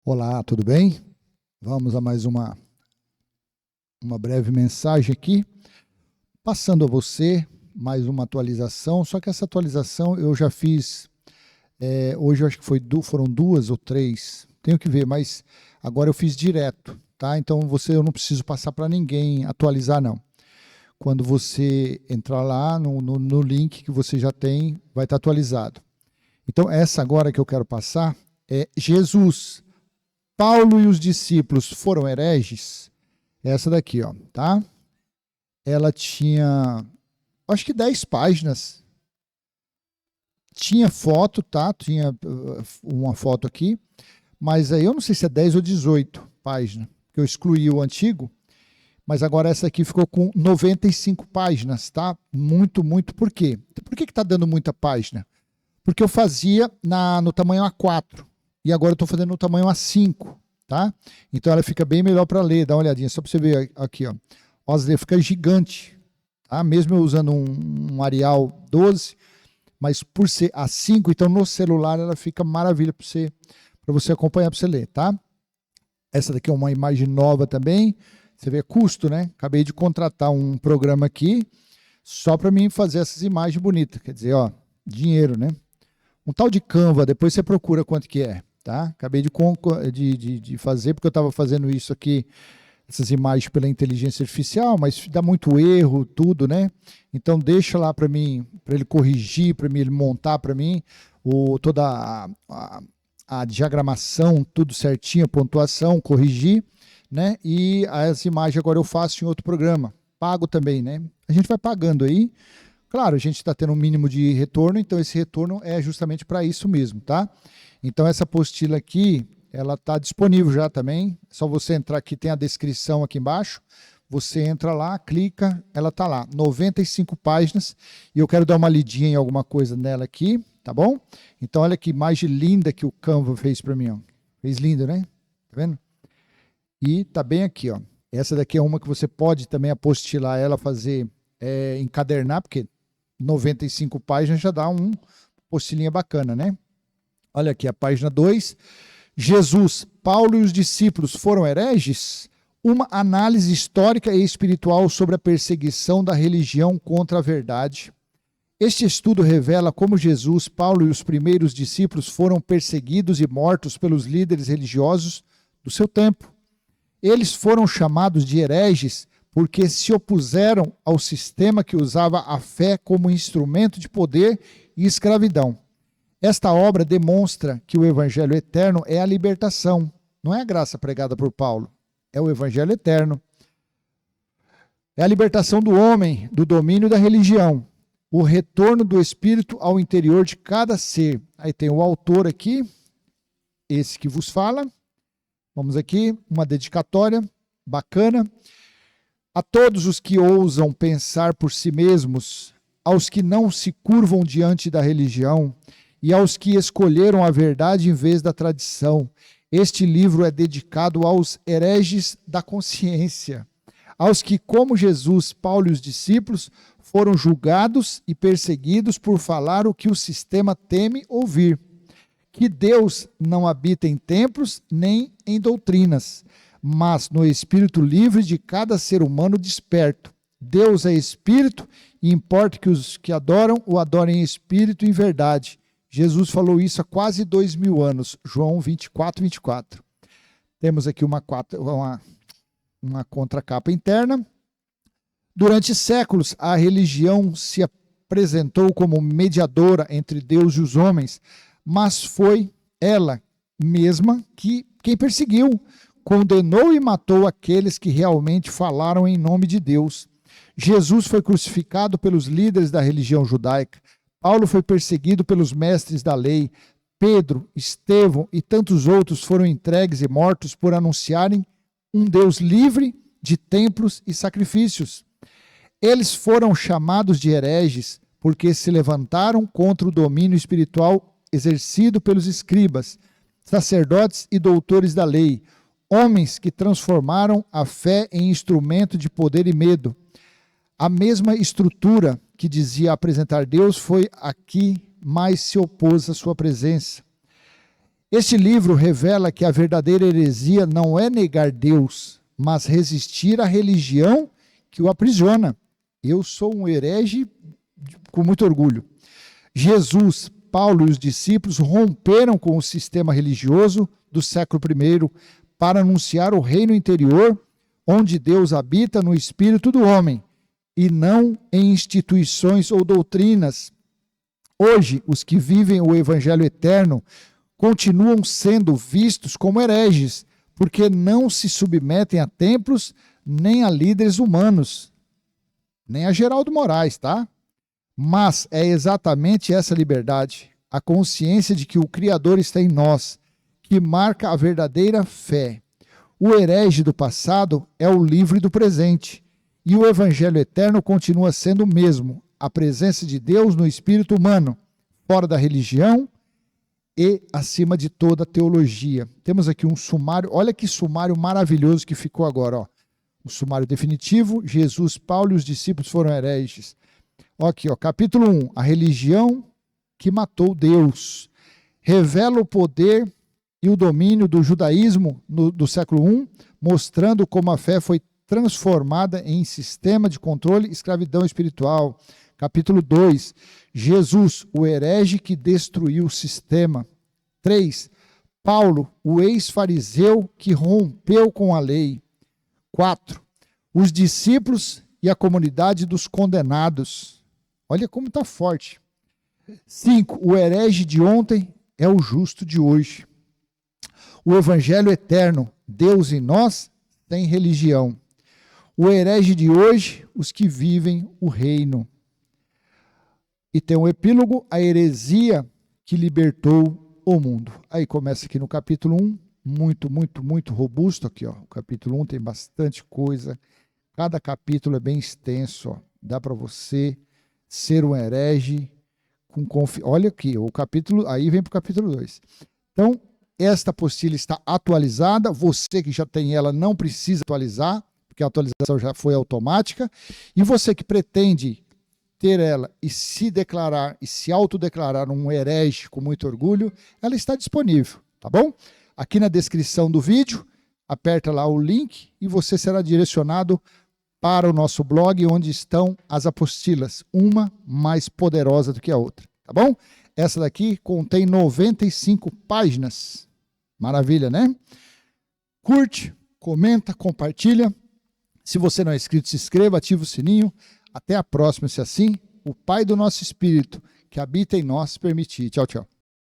Olá, tudo bem? Vamos a mais uma breve mensagem aqui, passando a você mais uma atualização, só que essa atualização eu já fiz, hoje eu acho que foram duas ou três, tenho que ver, mas agora eu fiz direto, tá? Então eu não preciso passar para ninguém atualizar não. Quando você entrar lá no link que você já tem, vai estar atualizado. Então essa agora que eu quero passar é Jesus. Paulo e os discípulos foram hereges? Essa daqui, ó, tá? Ela tinha, acho que 10 páginas. Tinha foto, tá? Tinha uma foto aqui. Mas aí eu não sei se é 10 ou 18 páginas. Porque eu excluí o antigo. Mas agora essa aqui ficou com 95 páginas, tá? Muito. Por quê? Por que tá dando muita página? Porque eu fazia no tamanho A4. E agora eu estou fazendo no tamanho A5, tá? Então ela fica bem melhor para ler, dá uma olhadinha, só para você ver aqui, ó. Ela fica gigante, tá? Mesmo eu usando um Arial 12, mas por ser A5, então no celular ela fica maravilha para você acompanhar, para você ler, tá? Essa daqui é uma imagem nova também, você vê custo, né? Acabei de contratar um programa aqui só para mim fazer essas imagens bonitas, quer dizer, ó, dinheiro, né? Um tal de Canva, depois você procura quanto que é, tá? Acabei de fazer, porque eu estava fazendo isso aqui, essas imagens pela inteligência artificial, mas dá muito erro, tudo, né? Então deixa lá para mim, para ele corrigir, para mim ele montar para mim toda a diagramação, tudo certinho, a pontuação, corrigir, né? E as imagens agora eu faço em outro programa, pago também, né? A gente vai pagando aí. Claro, a gente está tendo um mínimo de retorno, então esse retorno é justamente para isso mesmo, tá? Então essa apostila aqui, ela está disponível já também, é só você entrar aqui, tem a descrição aqui embaixo, você entra lá, clica, ela está lá, 95 páginas, e eu quero dar uma lidinha em alguma coisa nela aqui, tá bom? Então olha que imagem linda que o Canva fez para mim, ó. Fez lindo, né? Tá vendo? E tá bem aqui, ó. Essa daqui é uma que você pode também apostilar ela, fazer, encadernar, porque 95 páginas já dá uma apostilinha bacana, né? Olha aqui, a página 2. Jesus, Paulo e os discípulos foram hereges? Uma análise histórica e espiritual sobre a perseguição da religião contra a verdade. Este estudo revela como Jesus, Paulo e os primeiros discípulos foram perseguidos e mortos pelos líderes religiosos do seu tempo. Eles foram chamados de hereges porque se opuseram ao sistema que usava a fé como instrumento de poder e escravidão. Esta obra demonstra que o evangelho eterno é a libertação, não é a graça pregada por Paulo, é o evangelho eterno. É a libertação do homem do domínio da religião, o retorno do espírito ao interior de cada ser. Aí tem o autor aqui, esse que vos fala. Vamos aqui, uma dedicatória bacana. A todos os que ousam pensar por si mesmos, aos que não se curvam diante da religião e aos que escolheram a verdade em vez da tradição, este livro é dedicado aos hereges da consciência, aos que, como Jesus, Paulo e os discípulos, foram julgados e perseguidos por falar o que o sistema teme ouvir. Que Deus não habita em templos nem em doutrinas, mas no espírito livre de cada ser humano desperto. Deus é espírito e importa que os que adoram o adorem em espírito e em verdade. Jesus falou isso há quase 2000 anos, João 24, 24. Temos aqui uma contracapa interna. Durante séculos, a religião se apresentou como mediadora entre Deus e os homens, mas foi ela mesma quem perseguiu, condenou e matou aqueles que realmente falaram em nome de Deus. Jesus foi crucificado pelos líderes da religião judaica. Paulo foi perseguido pelos mestres da lei. Pedro, Estevão e tantos outros foram entregues e mortos por anunciarem um Deus livre de templos e sacrifícios. Eles foram chamados de hereges porque se levantaram contra o domínio espiritual exercido pelos escribas, sacerdotes e doutores da lei, homens que transformaram a fé em instrumento de poder e medo. A mesma estrutura que dizia apresentar Deus foi a que mais se opôs à sua presença. Este livro revela que a verdadeira heresia não é negar Deus, mas resistir à religião que o aprisiona. Eu sou um herege com muito orgulho. Jesus, Paulo e os discípulos romperam com o sistema religioso do século I para anunciar o reino interior, onde Deus habita no espírito do homem e não em instituições ou doutrinas. Hoje, os que vivem o evangelho eterno continuam sendo vistos como hereges, porque não se submetem a templos nem a líderes humanos, nem a Geraldo Moraes, tá? Mas é exatamente essa liberdade, a consciência de que o Criador está em nós, que marca a verdadeira fé. O herege do passado é o livre do presente, e o evangelho eterno continua sendo o mesmo, a presença de Deus no espírito humano, fora da religião e acima de toda a teologia. Temos aqui um sumário, olha que sumário maravilhoso que ficou agora, ó. O sumário definitivo: Jesus, Paulo e os discípulos foram hereges. Aqui, ó, capítulo 1, a religião que matou Deus. Revela o poder e o domínio do judaísmo do século I, mostrando como a fé foi transformada em sistema de controle e escravidão espiritual. Capítulo 2, Jesus, o herege que destruiu o sistema. 3, Paulo, o ex-fariseu que rompeu com a lei. 4, os discípulos e a comunidade dos condenados. Olha como está forte. 5, o herege de ontem é o justo de hoje. O evangelho eterno, Deus em nós, sem religião. O herege de hoje, os que vivem o reino. E tem um epílogo, a heresia que libertou o mundo. Aí começa aqui no capítulo 1, muito robusto aqui, ó. O capítulo 1 tem bastante coisa. Cada capítulo é bem extenso, ó. Dá para você ser um herege com confiança. Olha aqui, o capítulo, aí vem para o capítulo 2. Então, esta apostila está atualizada. Você que já tem ela não precisa atualizar, porque a atualização já foi automática. E você que pretende ter ela e se declarar e se autodeclarar um herege com muito orgulho, ela está disponível, tá bom? Aqui na descrição do vídeo, aperta lá o link e você será direcionado para o nosso blog, onde estão as apostilas, uma mais poderosa do que a outra, tá bom? Essa daqui contém 95 páginas. Maravilha, né? Curte, comenta, compartilha. Se você não é inscrito, se inscreva, ativa o sininho. Até a próxima, se assim o Pai do nosso Espírito, que habita em nós, permitir. Tchau, tchau.